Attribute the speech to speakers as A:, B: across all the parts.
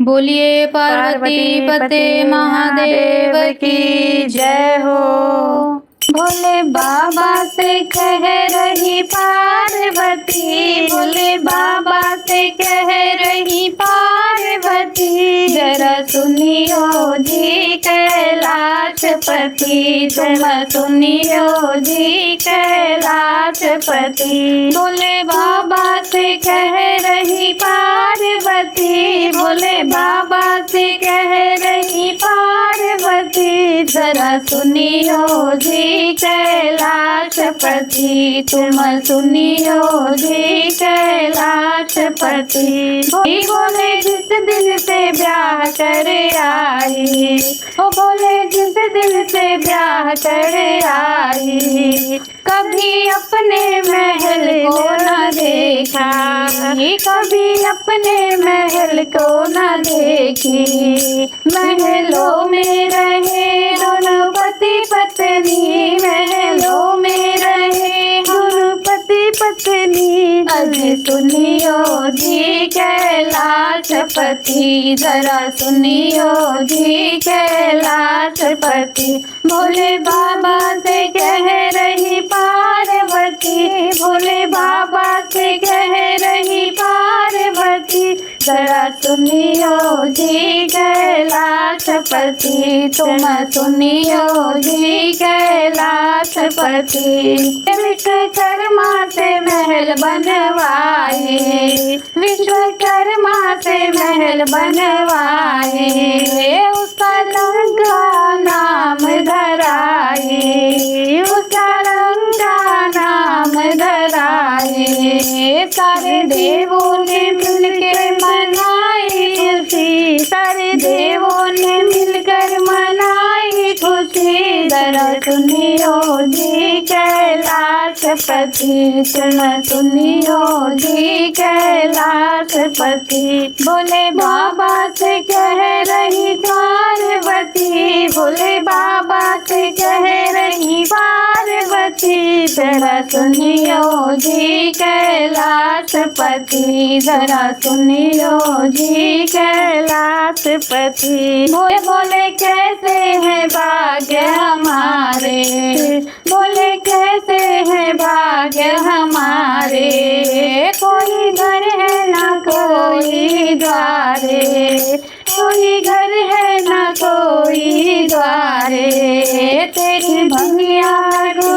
A: बोलिए पार्वती पते महादेव की जय हो।
B: भोले बाबा से कह रही पार्वती, भोले बाबा से कह रही पार्वती, जरा सुनियो जी कैलाशपति, तुम सुनियो जी कैलाशपति। भोले बाबा से कह रही पार्वती, भोले बाबा से कह रही पार्वती, जरा सुनियो जी कैलाशपति, तुम सुनियो जी कैलाशपति। बोले जिस दिल से ब्याह कर आई, ओ बोले जिस दिल से ब्याह कर आई, कभी अपने महल को न देखा, कभी अपने महल को न देखी, महलों में रहे दोनों पति पत्नी, महलों में रहे दोनों पति पत्नी, अरे सुनियो जी कैलाशपति, जरा सुनियो जी कैलाशपति। भोले बाबा से कह रही पार्वती, भोले बाबा से कह रही पार्वती, जरा सुनियो जी कैलाशपति, तुम सुनियो जी कैलाशपति। विश्वकर्मा से महल बनवाए, विश्वकर्मा से महल बनवाए, उसका लंका नाम धराए, उसका लंका नाम धराए, सारे देवों ने मिलकर मनाई खुशी, सारे देवों ने मिलकर मनाई खुशी, जरा सुनियो जी कैलाशपति, तुम सुनियो जी कैलाशपति। भोले बाबा से कह रही पार्वती, भोले बाबा से कह रही पार्वती, जरा सुनियो जी कैलाशपति, जरा सुनियो जी कैलाशपति। बोले बोले कैसे हैं भाग्य हमारे, बोले कैसे हैं भाग्य हमारे, कोई घर है ना कोई द्वारे, कोई घर है ना कोई द्वारे, तेरी भंगिया तू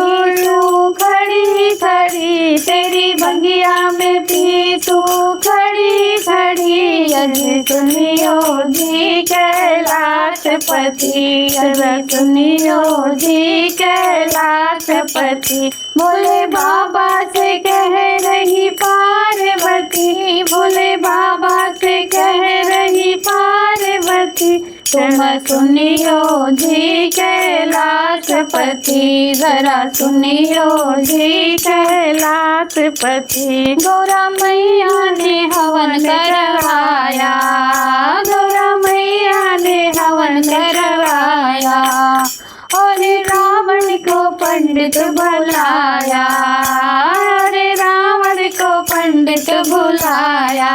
B: खड़ी खड़ी, तेरी भंगिया में पी तू खड़ी खड़ी, अरे सुनियो जी कैलाशपति, अरे सुनियो जी कैलाशपति। भोले बाबा से कह रही पार्वती, भोले बाबा से कह रही पार्वती, तुम सुनियो जी कैलाशपति, जरा सुनियो जी कैलाशपति। गौरा मैया ने हवन करवाया, गौरा मैया ने हवन करवाया, और रावण को पंडित बुलाया, अरे रावण को पंडित बुलाया,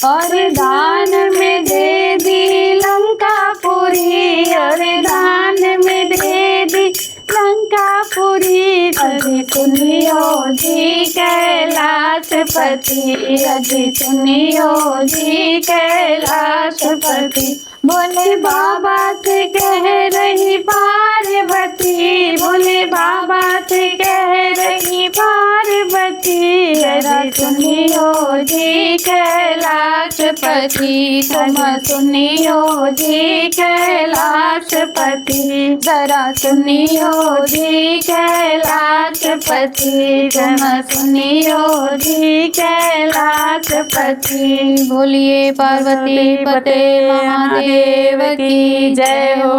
B: और दान में दे दी लंकापुरी, और दान में दे दी लंकापुरी, अरे सुनियो जी कैलाशपति, अरे सुनियो जी कैलाशपति। भोले बाबा से कह रही पार्वती, भोले बाबा से कह रही पार्वती, जरा सुनियो जी कैलाशपति, तुम सुनियो जी कैलाशपति, जरा सुनियो जी कैलाशपति, तुम सुनियो जी कैलाशपति।
A: बोलिए पार्वती पते महादेव की जय हो।